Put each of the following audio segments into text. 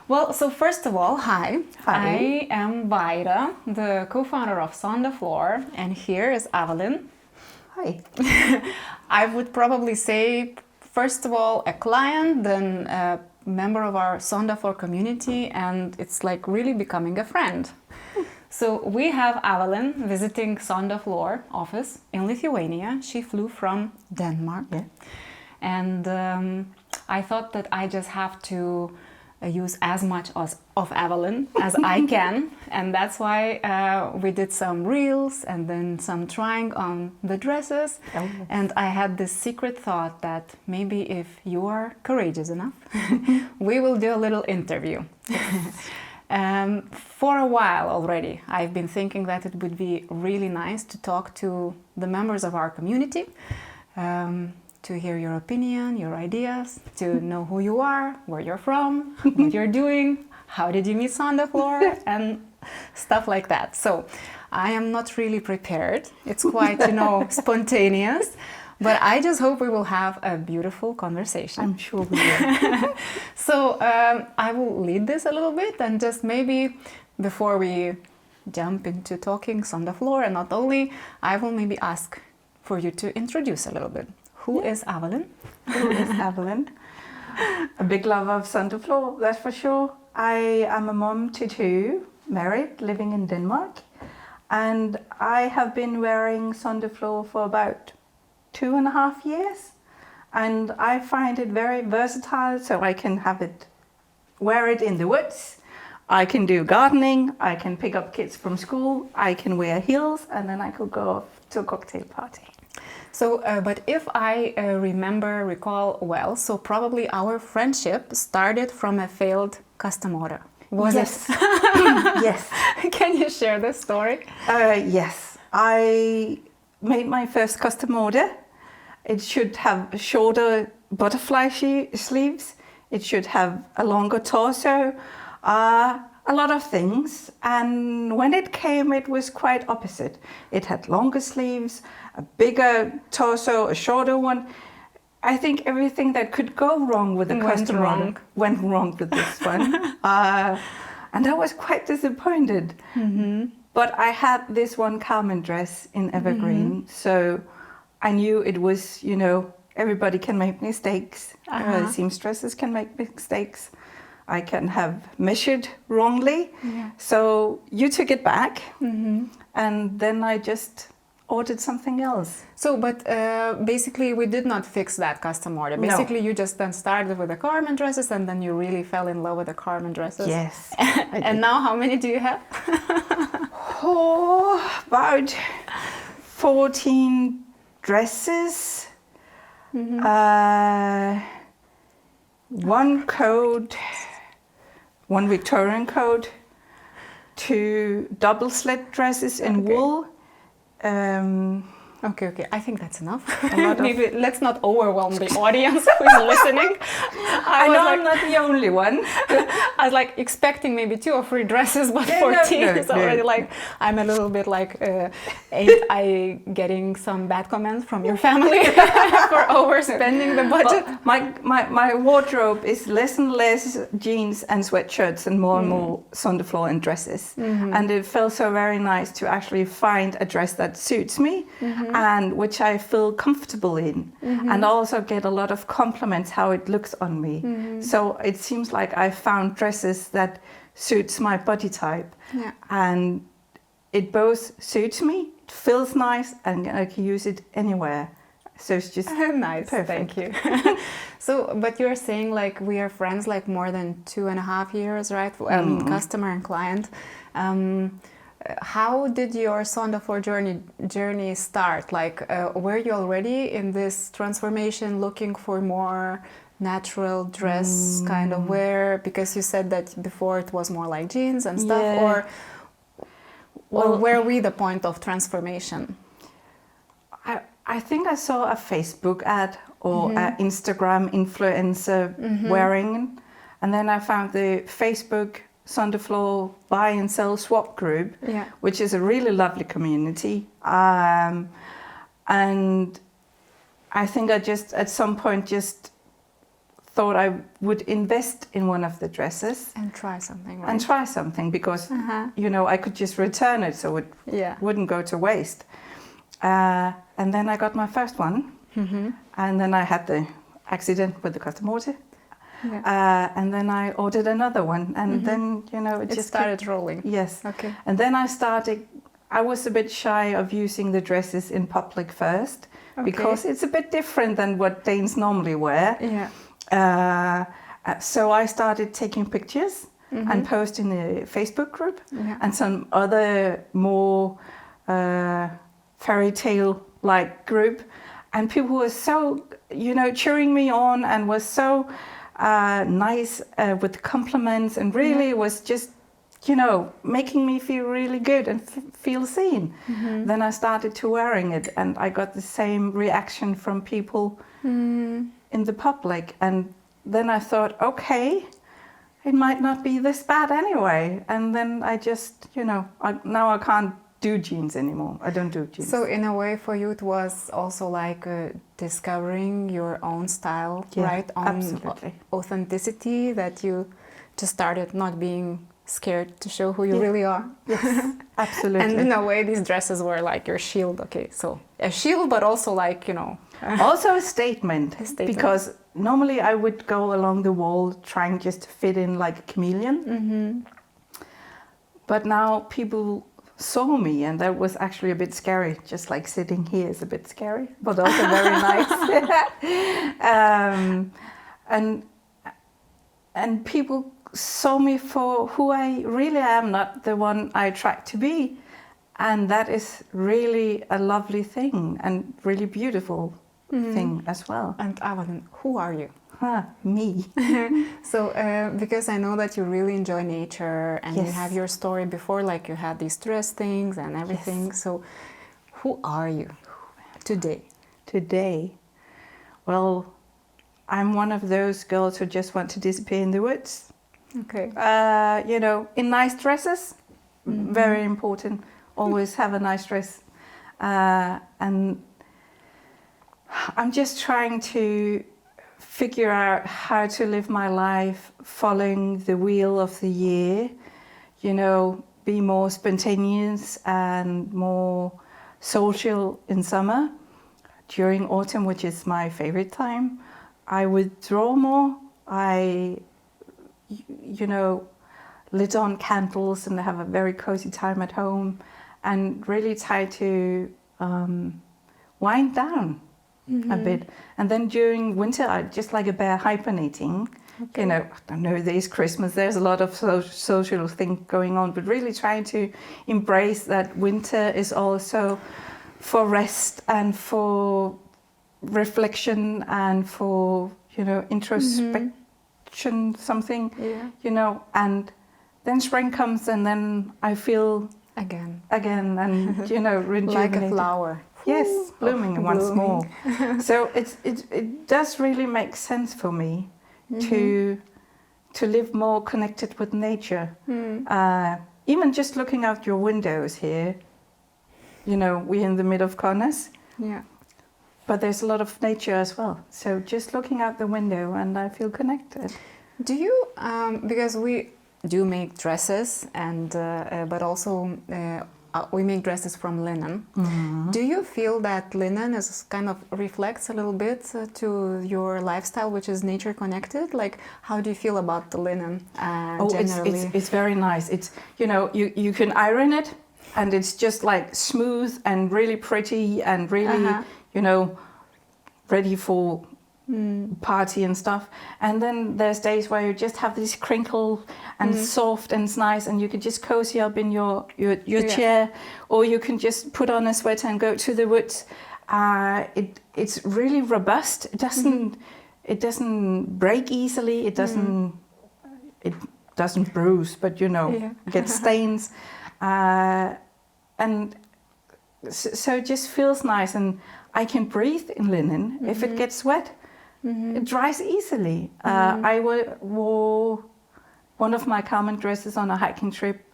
Well, so first of all, hi. Hi. I am Vaira, the co-founder of Son de Flor, and here is Avalin. Hi. I would probably say, first of all, a client, then a member of our Son de Flor community, and it's like really becoming a friend. So we have Avalin visiting Son de Flor office in Lithuania. She flew from Denmark. Yeah. And I thought that I just have to use as much of Avalin as I can, and that's why we did some reels and then some trying on the dresses. Oh, yes. And I had this secret thought that maybe if you are courageous enough, we will do a little interview. For a while already, I've been thinking that it would be really nice to talk to the members of our community, to hear your opinion, your ideas, to know who you are, where you're from, what you're doing, how did you meet Son de Flor, and stuff like that. So I am not really prepared. It's quite, spontaneous, but I just hope we will have a beautiful conversation. I'm sure we will. So I will lead this a little bit, and just maybe before we jump into talking Son de Flor, and not only, I will maybe ask for you to introduce a little bit. Who is Avalin? Who is Avalin? A big lover of Son de Flor, that's for sure. I am a mom to two, married, living in Denmark. And I have been wearing Son de Flor for about 2.5 years. And I find it very versatile, so I can wear it in the woods. I can do gardening, I can pick up kids from school, I can wear heels, and then I could go off to a cocktail party. So, but if I recall well, so probably our friendship started from a failed custom order. Was Yes. it? Yes. Can you share this story? Yes. I made my first custom order. It should have shorter butterfly sleeves. It should have a longer torso. A lot of things, and when it came, it was quite opposite. It had longer sleeves, a bigger torso, a shorter one. I think everything that could go wrong with the custom order went wrong with this one. And I was quite disappointed. Mm-hmm. But I had this one Carmen dress in evergreen, so I knew it was, everybody can make mistakes. Seamstresses can make mistakes. I can have measured wrongly. Yeah. So you took it back, and then I just ordered something else. So, but basically we did not fix that custom order. Basically you just then started with the Carmen dresses, and then you really fell in love with the Carmen dresses. Yes. And now how many do you have? About 14 dresses. One coat, one Victorian coat, 2 double slit dresses in wool. Okay. I think that's enough. lot of- Maybe let's not overwhelm the audience who is listening. I know I'm not the only one. I was like expecting maybe 2 or 3 dresses, but Yeah, 14 no, is already like, I'm a little bit like, I getting some bad comments from your family for overspending the budget. Well, my wardrobe is less and less jeans and sweatshirts and more Son de Flor and dresses. And it felt so very nice to actually find a dress that suits me and which I feel comfortable in, and also get a lot of compliments how it looks on me. So it seems like I found dresses that suits my body type, and it both suits me, it feels nice, and I can use it anywhere. So it's just nice. perfect. Thank you. So, but you're saying like we are friends like more than 2.5 years, right? I mean, customer and client. How did your Son de Flor journey start? Like, were you already in this transformation, looking for more natural dress kind of wear? Because you said that before it was more like jeans and stuff, Yeah. or were we the point of transformation? I think I saw a Facebook ad or an Instagram influencer wearing, and then I found the Facebook Son de Flor buy and sell swap group, which is a really lovely community. And I think I just at some point just thought I would invest in one of the dresses And try something, right? and try something because, I could just return it so it wouldn't go to waste. And then I got my first one. And then I had the accident with the custom order. And then I ordered another one. And then, it just started rolling. Yes. Okay. And then I was a bit shy of using the dresses in public first because it's a bit different than what Danes normally wear. Yeah. So I started taking pictures and posting in the Facebook group and some other more fairy tale-like group. And people were so, cheering me on and was so nice with compliments and really was just, making me feel really good and feel seen. Then I started to wearing it and I got the same reaction from people in the public. And then I thought, okay, it might not be this bad anyway. And then I just, now I can't do jeans anymore. I don't do jeans. So in a way for you it was also like discovering your own style, right? On absolutely. Authenticity, that you just started not being scared to show who you really are. Yes, absolutely. And in a way these dresses were like your shield. Okay, so a shield, but also like, also a statement. Because normally I would go along the wall trying just to fit in like a chameleon. But now people saw me and that was actually a bit scary. Just like sitting here is a bit scary, but also very nice. And people saw me for who I really am, not the one I tried to be. And that is really a lovely thing and really beautiful thing as well. And Avalin, who are you? Me. So, because I know that you really enjoy nature and you have your story before, like you had these dress things and everything. Yes. So, who are you today? Today? Well, I'm one of those girls who just want to disappear in the woods. Okay. In nice dresses, very important. Always have a nice dress. And I'm just trying to figure out how to live my life following the wheel of the year, be more spontaneous and more social in summer. During autumn, which is my favorite time, I withdraw more. I, lit on candles and have a very cozy time at home and really try to wind down a bit. And then during winter, I just like a bear hibernating. Okay. I don't know, there's Christmas, there's a lot of social thing going on, but really trying to embrace that winter is also for rest and for reflection and for, introspection, something, and then spring comes and then I feel again and, rejuvenated. Like a flower. Yes, blooming once more. So it does really make sense for me to live more connected with nature. Even just looking out your windows here, we're in the middle of Connaught. Yeah. But there's a lot of nature as well. So just looking out the window and I feel connected. Do you, because we do make dresses and but also we make dresses from linen. Do you feel that linen is kind of reflects a little bit to your lifestyle, which is nature connected? Like, how do you feel about the linen generally? It's very nice. It's, you can iron it and it's just like smooth and really pretty and really, ready for party and stuff. And then there's days where you just have this crinkle and soft and it's nice and you can just cozy up in your chair, or you can just put on a sweater and go to the woods. It's really robust. It doesn't break easily. It doesn't bruise, but get stains. And so it just feels nice, and I can breathe in linen. If it gets wet, it dries easily. I wore one of my common dresses on a hiking trip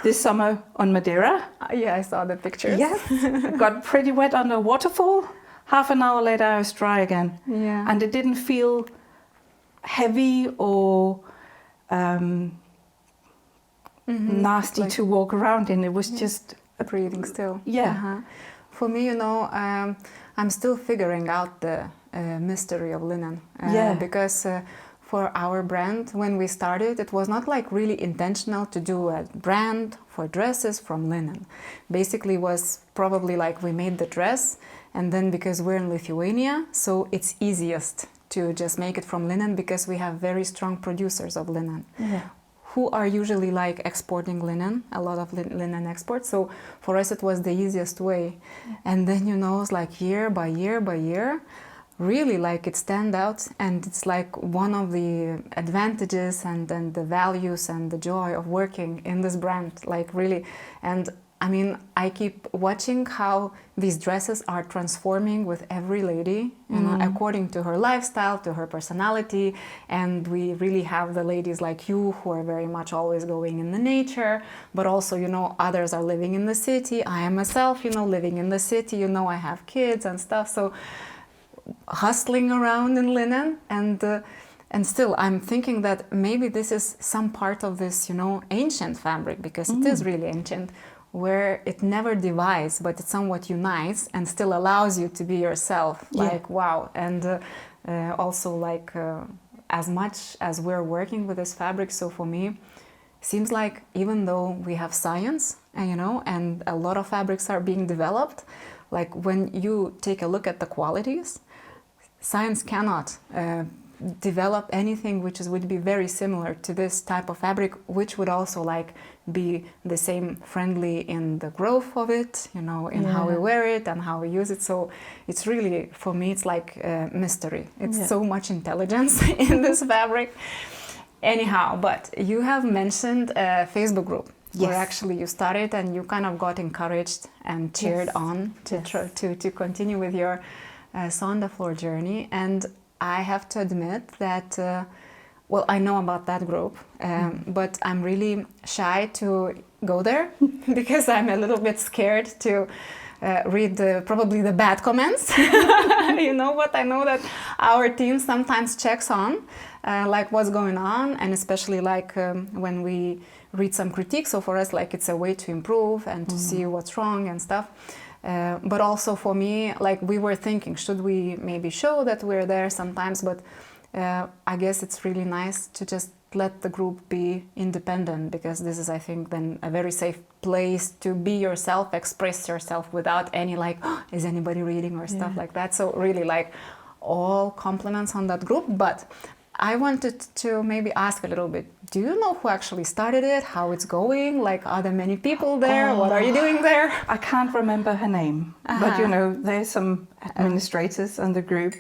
this summer on Madeira. Yeah, I saw the pictures. Yes, it got pretty wet on a waterfall. Half an hour later, I was dry again. Yeah. And it didn't feel heavy or nasty Like- to walk around in. It was just breathing still. Yeah. For me, I'm still figuring out the mystery of linen. Because for our brand, when we started, it was not like really intentional to do a brand for dresses from linen. Basically, was probably like we made the dress, and then because we're in Lithuania, so it's easiest to just make it from linen because we have very strong producers of linen. Who are usually like exporting linen, a lot of linen exports. So for us, it was the easiest way. And then, it's like year by year by year, really like it stand out. And it's like one of the advantages and the values and the joy of working in this brand, like really. And I mean, I keep watching how these dresses are transforming with every lady, according to her lifestyle, to her personality. And we really have the ladies like you who are very much always going in the nature, but also, others are living in the city. I am myself, living in the city, I have kids and stuff. So hustling around in linen and still I'm thinking that maybe this is some part of this, ancient fabric, because it is really ancient, where it never divides, but it somewhat unites and still allows you to be yourself. Like, wow. And also like as much as we're working with this fabric, so for me, seems like even though we have science, and a lot of fabrics are being developed, like when you take a look at the qualities, science cannot develop anything which would be very similar to this type of fabric, which would also like be the same friendly in the growth of it, in how we wear it and how we use it. So it's really, for me, it's like a mystery. It's so much intelligence in this fabric. Anyhow, but you have mentioned a Facebook group where actually you started and you kind of got encouraged and cheered on to continue with your Son de Flor journey. And I have to admit that, I know about that group, but I'm really shy to go there because I'm a little bit scared to read probably the bad comments, but I know that our team sometimes checks on like what's going on, and especially like when we read some critiques. So for us, like it's a way to improve and to see what's wrong and stuff. But also for me, like we were thinking, should we maybe show that we're there sometimes? But I guess it's really nice to just let the group be independent, because this is, I think, then a very safe place to be yourself, express yourself without any like, is anybody reading or stuff like that. So really like all compliments on that group. But I wanted to maybe ask a little bit, do you know who actually started it, how it's going? Like, are there many people there? What are you doing there? I can't remember her name, but there's some administrators on the group.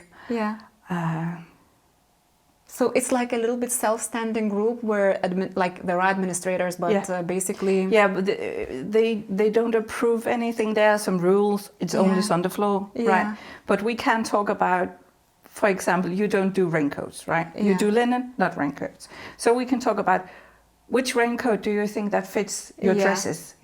So it's like a little bit self-standing group where like there are administrators, but basically... Yeah, but they don't approve anything. There are some rules. It's only Son de Flor, right? But we can talk about, for example, you don't do raincoats, right? You do linen, not raincoats. So we can talk about which raincoat do you think that fits your dresses?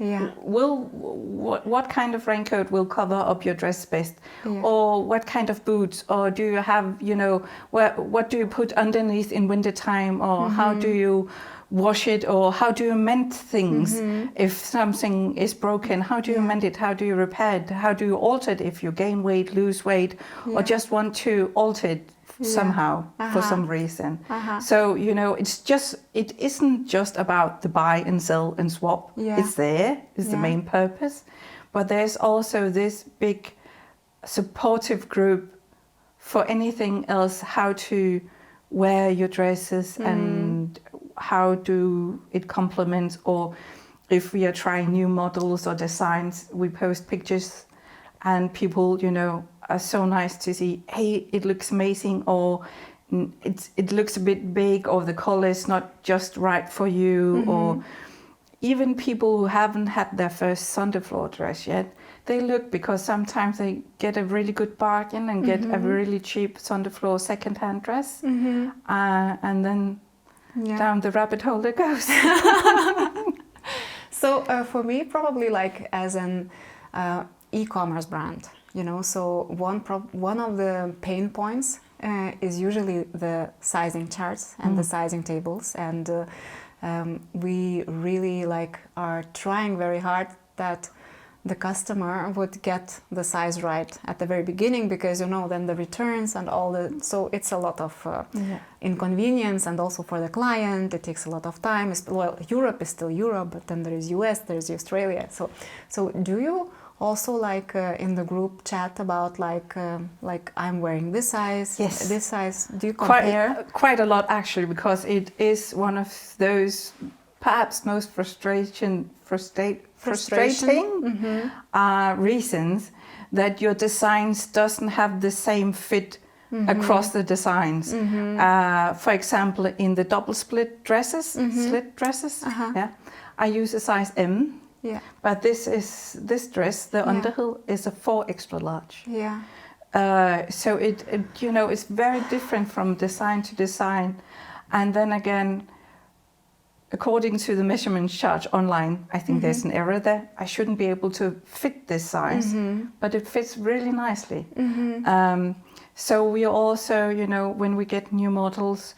What kind of raincoat will cover up your dress best? Or what kind of boots? Or do you have, what do you put underneath in wintertime? Or how do you wash it? Or how do you mend things if something is broken? How do you mend it? How do you repair it? How do you alter it if you gain weight, lose weight, or just want to alter it somehow for some reason? So, it isn't just about the buy and sell and swap. It's there, it's the main purpose. But there's also this big supportive group for anything else, how to wear your dresses and how do it complement, or if we are trying new models or designs, we post pictures and people, are so nice to see, hey, it looks amazing, or it looks a bit big, or the color is not just right for you, or even people who haven't had their first Son de Flor dress yet, they look, because sometimes they get a really good bargain and get a really cheap Son de Flor second-hand dress, and then down the rabbit hole it goes. So for me, probably like as an e-commerce brand, so one of the pain points is usually the sizing charts and the sizing tables, and we really are trying very hard that the customer would get the size right at the very beginning, because then the returns and so it's a lot of inconvenience, and also for the client it takes a lot of time. Well, Europe is still Europe, but then there is US, there's Australia. So do you also in the group chat about I'm wearing this size, yes, this size? Do you compare? Quite a lot, actually, because it is one of those perhaps most frustrating reasons that your designs doesn't have the same fit across the designs. For example, in the double slit dresses, I use a size M. Yeah. But this dress, the underhill, is a 4 extra large. Yeah. So it's very different from design to design, and then again, according to the measurement chart online, I think there's an error there. I shouldn't be able to fit this size, but it fits really nicely. So we also, when we get new models,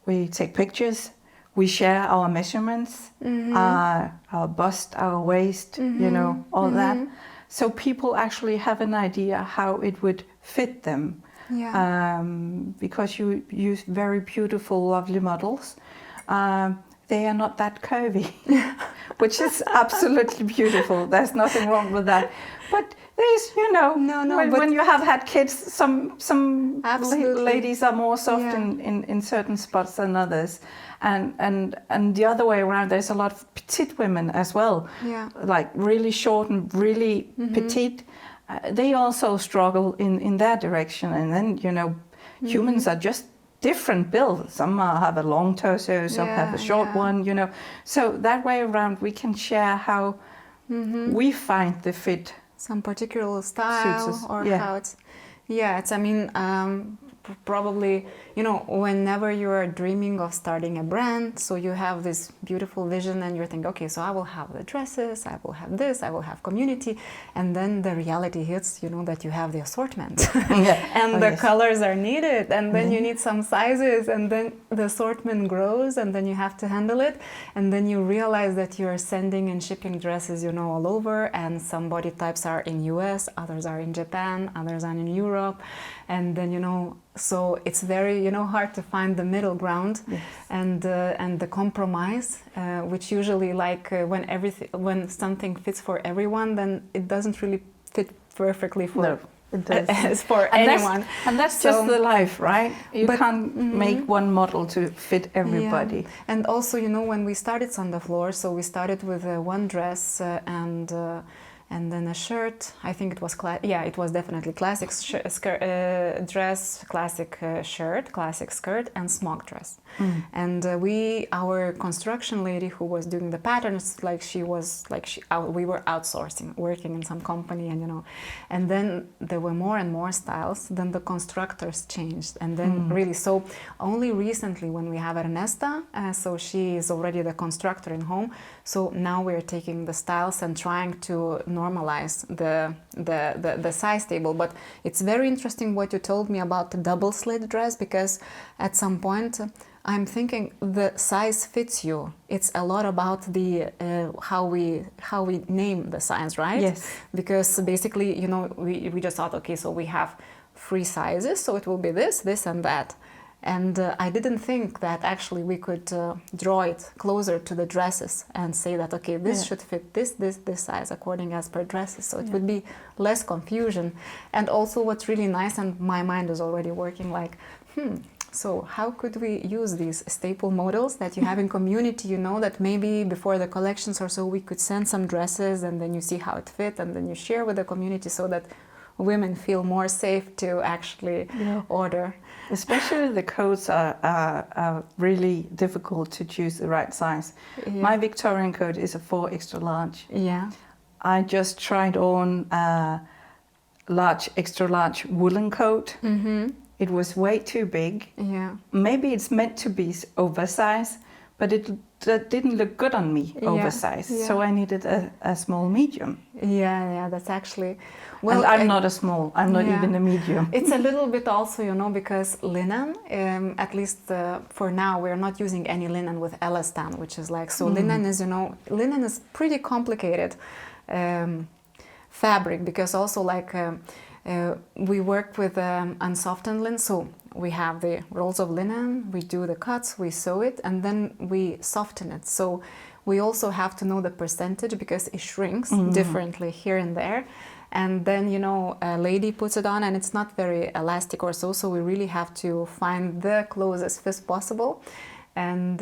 we take pictures, we share our measurements, our bust, our waist, all that. So people actually have an idea how it would fit them. Yeah. Because you use very beautiful, lovely models. They are not that curvy, which is absolutely beautiful. There's nothing wrong with that. But there's, when you have had kids, some ladies are more soft in certain spots than others. And the other way around, there's a lot of petite women as well, like really short and really petite. They also struggle in that direction. And then, humans are just different build. Some have a long torso, some have a short one, So that way around, we can share how we find the fit. Some particular style or how it's... Yeah, it's, probably, whenever you are dreaming of starting a brand, so you have this beautiful vision and you're thinking, okay, so I will have the dresses, I will have this, I will have community, and then the reality hits, that you have the assortment and the colors are needed, and then you need some sizes, and then the assortment grows, and then you have to handle it, and then you realize that you're sending and shipping dresses, all over, and some body types are in US, others are in Japan, others are in Europe, and then, so it's very, hard to find the middle ground, and the compromise, which usually when something fits for everyone, then it doesn't really fit perfectly for anyone. And that's just the life, right? You can't make one model to fit everybody. Yeah. And also, when we started Son de Flor, so we started with one dress and then a shirt. I think it was it was definitely classic dress, classic shirt, classic skirt, and smock dress. And our construction lady who was doing the patterns, we were outsourcing, working in some company, and then there were more and more styles. Then the constructors changed, and then really, so only recently when we have Ernesta, so she is already the constructor in home. So now we're taking the styles and trying to normalize the size table. But it's very interesting what you told me about the double slit dress, because at some point I'm thinking the size fits you. It's a lot about the how we name the size, right? Yes. Because basically, we just thought, okay, so we have 3 sizes, so it will be this and that. And I didn't think that actually we could draw it closer to the dresses and say that, okay, this should fit this size according as per dresses. So it would be less confusion. And also what's really nice, and my mind is already working so how could we use these staple models that you have in community, that maybe before the collections or so we could send some dresses, and then you see how it fit, and then you share with the community so that women feel more safe to actually order. Especially the coats are really difficult to choose the right size. My Victorian coat is a 4 extra large. Yeah. I just tried on a extra large woolen coat. It was way too big. Yeah. Maybe it's meant to be oversized, but that didn't look good on me, oversized. Yeah. So I needed a small medium. Yeah, that's actually... Well, and I'm not a small, I'm not even a medium. It's a little bit also, because linen, at least for now, we're not using any linen with elastan, which is like, so linen is, linen is pretty complicated fabric, because also like we work with unsoftened linen, so we have the rolls of linen, we do the cuts, we sew it, and then we soften it. So we also have to know the percentage, because it shrinks differently here and there. And then, a lady puts it on and it's not very elastic or so we really have to find the closest fit possible. And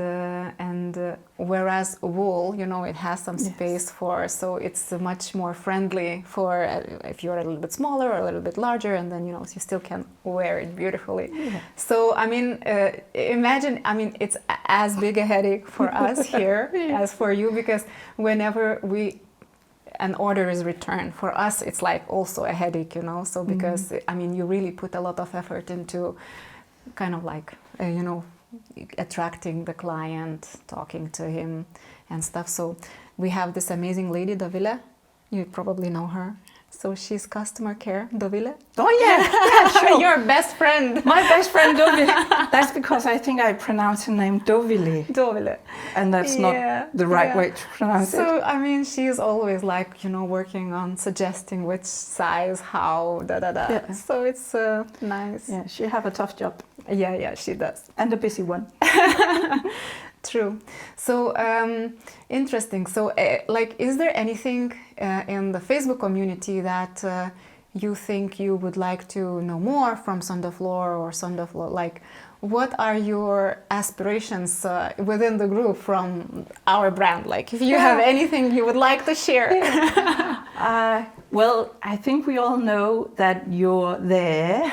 whereas wool, it has some space for, so it's much more friendly for if you're a little bit smaller or a little bit larger, and then, you still can wear it beautifully. Yeah. So, I mean, imagine, it's as big a headache for us here as for you, because whenever an order is returned, for us it's like also a headache, so because you really put a lot of effort into kind of like attracting the client, talking to him and stuff. So we have this amazing lady, Dovile, you probably know her. So she's customer care, Dovile. Oh yeah, sure. Your best friend. My best friend, Dovile. That's because I think I pronounce her name Dovile. Dovile. And that's not the right way to pronounce it. So, she's always like, working on suggesting which size, how, Yeah. So it's nice. Yeah, she have a tough job. Yeah, she does. And a busy one. True. So, interesting. So, is there anything in the Facebook community that you think you would like to know more from Son de Flor or Son de Flor? Like, what are your aspirations within the group from our brand? Like, if you have anything you would like to share. Well, I think we all know that you're there.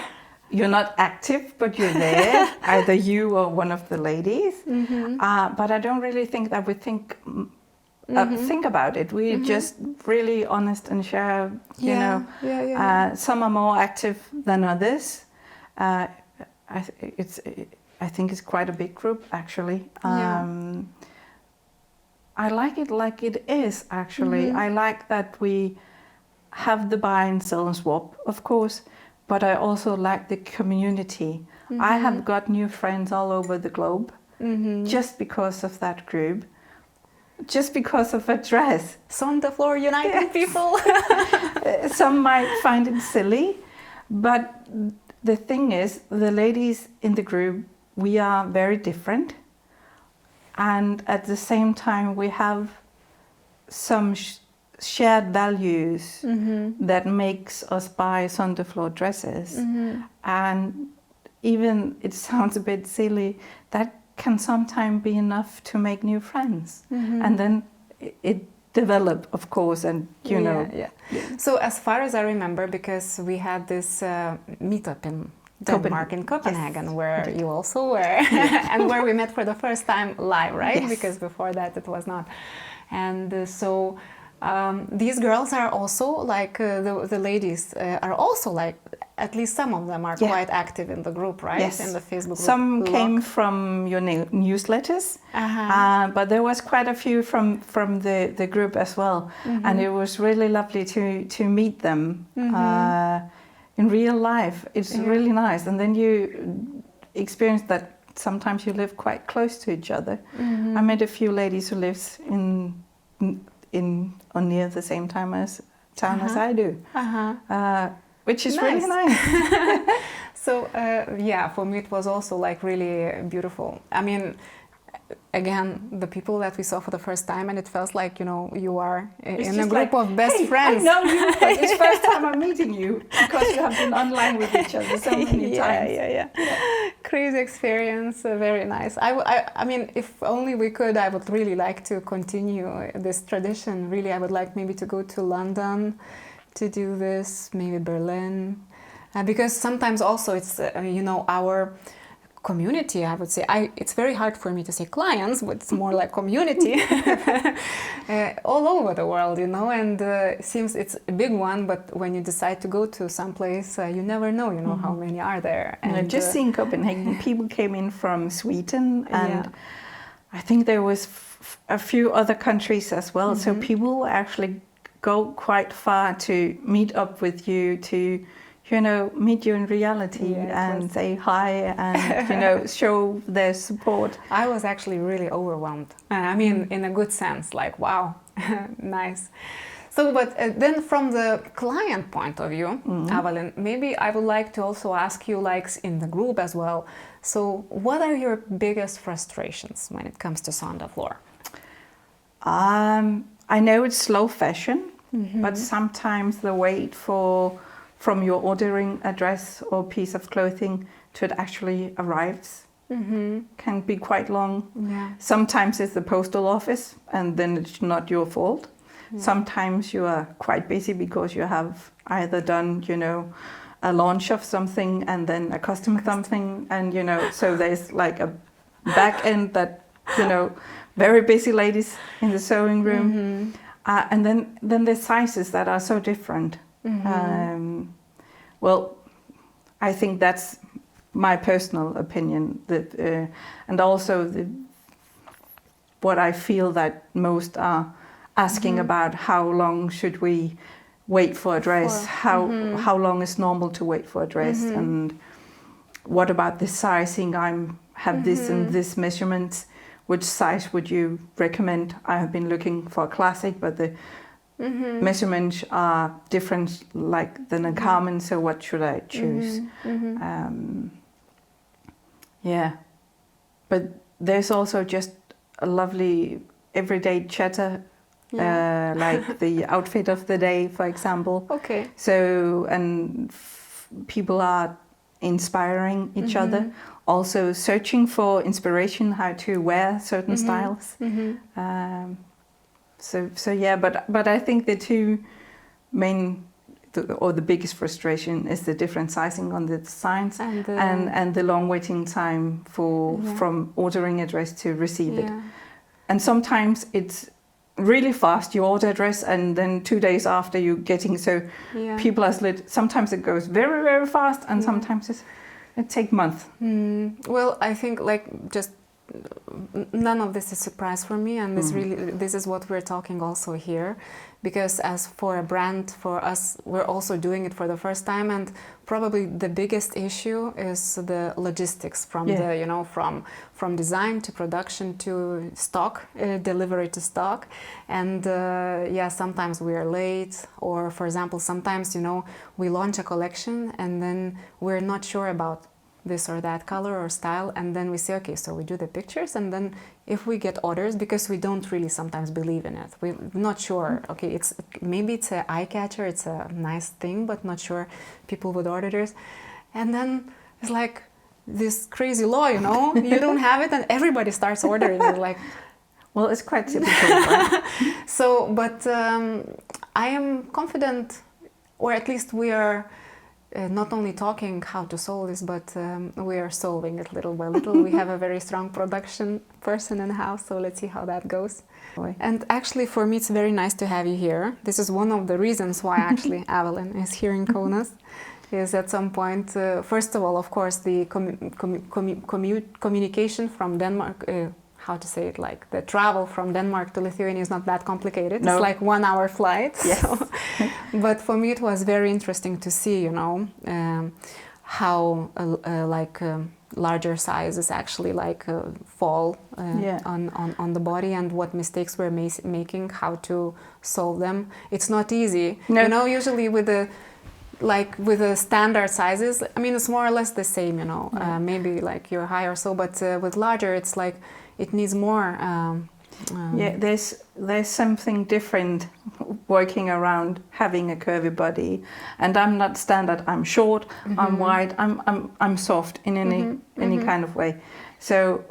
You're not active, but you're there, either you or one of the ladies. But I don't really think that we think about it. We're just really honest and share, you know. Some are more active than others. I think it's quite a big group, actually. I like it like it is, actually. I like that we have the buy and sell and swap, of course. But I also like the community. I have got new friends all over the globe just because of that group, just because of a dress. Son de Flor uniting people. Some might find it silly, but the thing is, the ladies in the group, we are very different. And at the same time, we have some shared values that makes us buy Son de Flor dresses. And even it sounds a bit silly, that can sometimes be enough to make new friends. And then it develop, of course, and you know. So as far as I remember, because we had this meetup in Denmark, in Copenhagen, where you also were, and where we met for the first time live, right? Because before that it was not. And so these girls are also like, the ladies are also like, at least some of them are quite active in the group, right? In the Facebook group. Some came from your newsletters, but there was quite a few from the group as well. And it was really lovely to meet them in real life. It's really nice. And then you experience that sometimes you live quite close to each other. I met a few ladies who lives in or near the same town as I do, which is really nice. So for me it was also like really beautiful. I mean, again, the people that we saw for the first time, and it felt like, you know, you are in a group of best friends. I know you, but it's first time I'm meeting you, because you have been online with each other so many times. Crazy experience, very nice. I mean, if only we could, I would really like to continue this tradition. Really, I would like maybe to go to London to do this, maybe Berlin, because sometimes also it's, you know, our community, I would say. It's very hard for me to say clients, but it's more like community all over the world, you know, and it seems it's a big one, but when you decide to go to some place, you never know, you know, how many are there. And just seeing Copenhagen, people came in from Sweden and I think there was a few other countries as well. So people actually go quite far to meet up with you, to, you know, meet you in reality and say hi and, you know, show their support. I was actually really overwhelmed. I mean, in a good sense, like, wow, nice. So, but then from the client point of view, Avalin, maybe I would like to also ask you, like in the group as well, so what are your biggest frustrations when it comes to Son de Flor? I know it's slow fashion, but sometimes the wait from your ordering address or piece of clothing to it actually arrives can be quite long. Yeah. Sometimes it's the postal office and then it's not your fault. Yeah. Sometimes you are quite busy because you have either done, you know, a launch of something and then a custom something, and, you know, so there's like a back end that, you know, very busy ladies in the sewing room. And then there's sizes that are so different. Well, I think that's my personal opinion. That and also what I feel that most are asking about: how long should we wait for a dress? How long is normal to wait for a dress? And what about the sizing? Have this and this measurements. Which size would you recommend? I have been looking for a classic, but the measurements are different, like than a common. So what should I choose? Yeah, but there's also just a lovely everyday chatter, like the outfit of the day, for example. Okay. So and people are inspiring each other, also searching for inspiration how to wear certain styles. So yeah, but I think the two main or the biggest frustration is the different sizing on the designs and the long waiting time from ordering a dress to receive it. And sometimes it's really fast. You order a dress and then 2 days after you're getting, so people are slid. Sometimes it goes very, very fast, and sometimes it takes months. Well, I think like just none of this is a surprise for me, and this is what we're talking also here, because as for a brand, for us, we're also doing it for the first time, and probably the biggest issue is the logistics from the, you know, from design to production to stock, delivery to stock. And sometimes we are late, or for example, sometimes, you know, we launch a collection and then we're not sure about this or that color or style, and then we say, okay, so we do the pictures, and then if we get orders, because we don't really sometimes believe in it, we're not sure, okay, maybe it's an eye catcher, it's a nice thing, but not sure people would order this, and then it's like this crazy law, you know, you don't have it and everybody starts ordering. You're like, well, it's quite typical, right? So, but I am confident, or at least we are not only talking how to solve this, but we are solving it little by little. We have a very strong production person in the house, so let's see how that goes. And actually, for me, it's very nice to have you here. This is one of the reasons why actually Avalin is here in Kaunas, is at some point, first of all, of course, the communication from Denmark, how to say it, like the travel from Denmark to Lithuania is not that complicated. No. It's like 1 hour flight. Yes. So. But for me it was very interesting to see, you know, how larger sizes actually fall on the body, and what mistakes we're making, how to solve them. It's not easy. No. You know, usually with the standard sizes, I mean, it's more or less the same, you know, maybe like you're high or so, but with larger, it's like, it needs more. There's something different working around having a curvy body, and I'm not standard. I'm short. I'm wide. I'm soft in any kind of way. So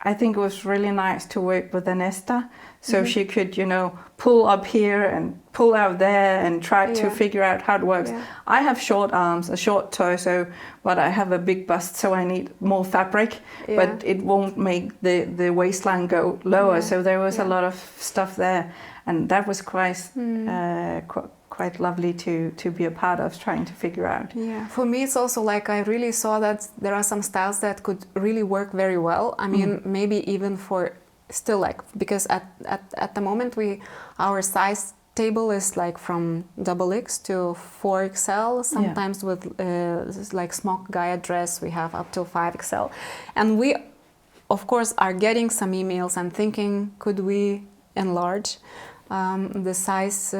I think it was really nice to work with Anesta, so she could, you know, pull up here and pull out there and try to figure out how it works. I have short arms, a short torso, but I have a big bust, so I need more fabric, but it won't make the waistline go lower. So there was a lot of stuff there, and that was quite lovely to be a part of, trying to figure out. Yeah, for me it's also like I really saw that there are some styles that could really work very well. I mean, maybe even for still like, because at the moment our size table is like from XX to 4XL. Sometimes with like small guy dress we have up to 5XL, and we of course are getting some emails and thinking, could we enlarge the size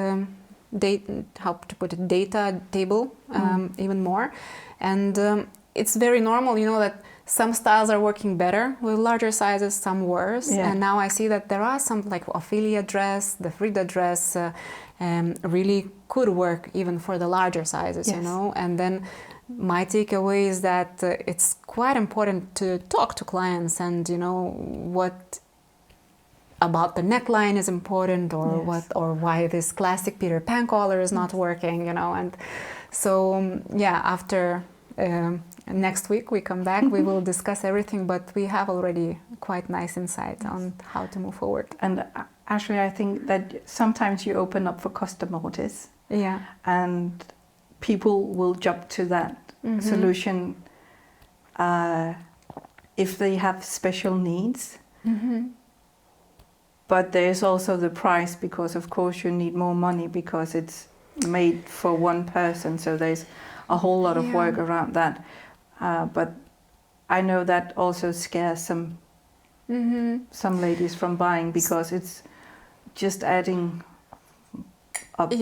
data table even more. And it's very normal, you know, that some styles are working better with larger sizes, some worse. And now I see that there are some, like Ophelia dress, the Frida dress, really could work even for the larger sizes, you know. And then my takeaway is that it's quite important to talk to clients, and you know what about the neckline is important, or what, or why this classic Peter Pan collar is not working, you know. And so yeah, after next week we come back, we will discuss everything, but we have already quite nice insight on how to move forward. And actually I think that sometimes you open up for custom orders, and people will jump to that solution if they have special needs. But there's also the price, because of course you need more money because it's made for one person, so there's a whole lot of work around that. But I know that also scares some ladies from buying, because it's just adding up.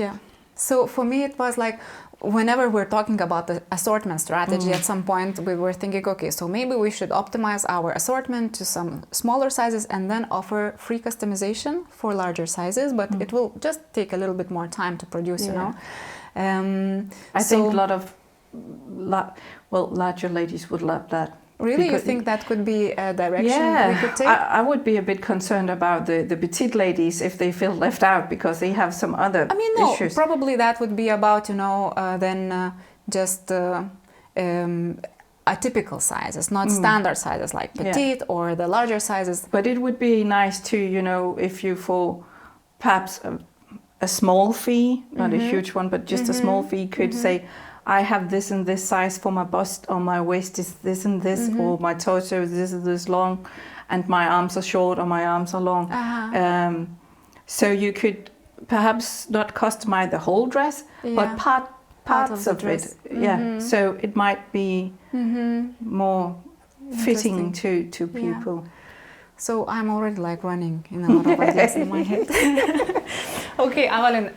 So for me it was like, whenever we're talking about the assortment strategy, at some point we were thinking, okay, so maybe we should optimize our assortment to some smaller sizes and then offer free customization for larger sizes, but it will just take a little bit more time to produce, you know. I think a lot of larger ladies would love that. Really? You think that could be a direction we could take? I would be a bit concerned about the petite ladies if they feel left out because they have some other issues. Probably that would be about, you know, just atypical sizes, not standard sizes like petite or the larger sizes. But it would be nice to, you know, if you for perhaps a small fee, not a huge one, but just a small fee, could say, I have this and this size for my bust, or my waist is this and this, or my torso is this long, and my arms are short or my arms are long. So you could perhaps not customize the whole dress, but parts of it. So it might be more fitting to people. So I'm already like running in a lot of ideas in my head. Okay, Avalin,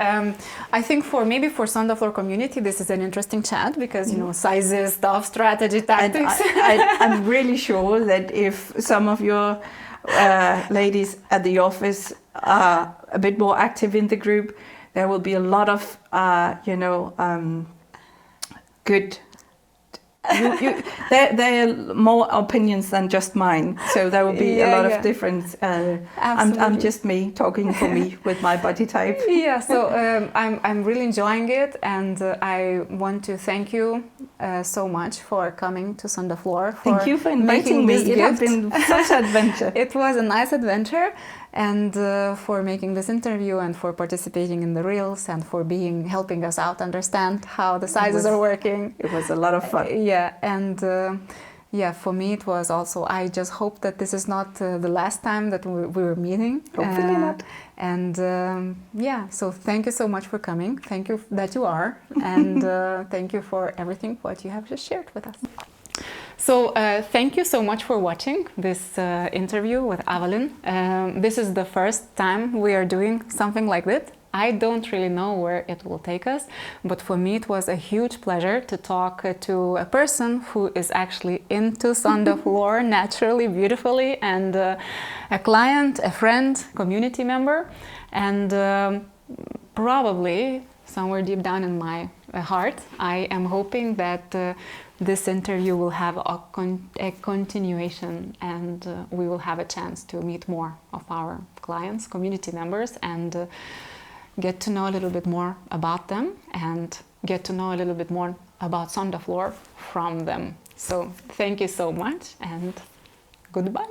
I think for Son de Flor community, this is an interesting chat because, you know, sizes, stuff, strategy, tactics. I'm really sure that if some of your ladies at the office are a bit more active in the group, there will be a lot of, good. There are more opinions than just mine, so there will be a lot of difference. I'm just me talking for me with my body type. So I'm really enjoying it, and I want to thank you so much for coming to Son de Flor. Thank you for inviting me. It has been such an adventure. It was a nice adventure, and for making this interview, and for participating in the reels, and for helping us out understand how the sizes are working. It was a lot of fun. And for me it was also, I just hope that this is not the last time that we were meeting. Hopefully not. And so thank you so much for coming. Thank you that you are, and thank you for everything what you have just shared with us. So thank you so much for watching this interview with Avalin. This is the first time we are doing something like this. I don't really know where it will take us, but for me it was a huge pleasure to talk to a person who is actually into Son de Flor naturally, beautifully, and a client, a friend, community member, and probably somewhere deep down in my heart, I am hoping that this interview will have a continuation, and we will have a chance to meet more of our clients, community members, and get to know a little bit more about them, and get to know a little bit more about Son de Flor from them. So thank you so much, and goodbye.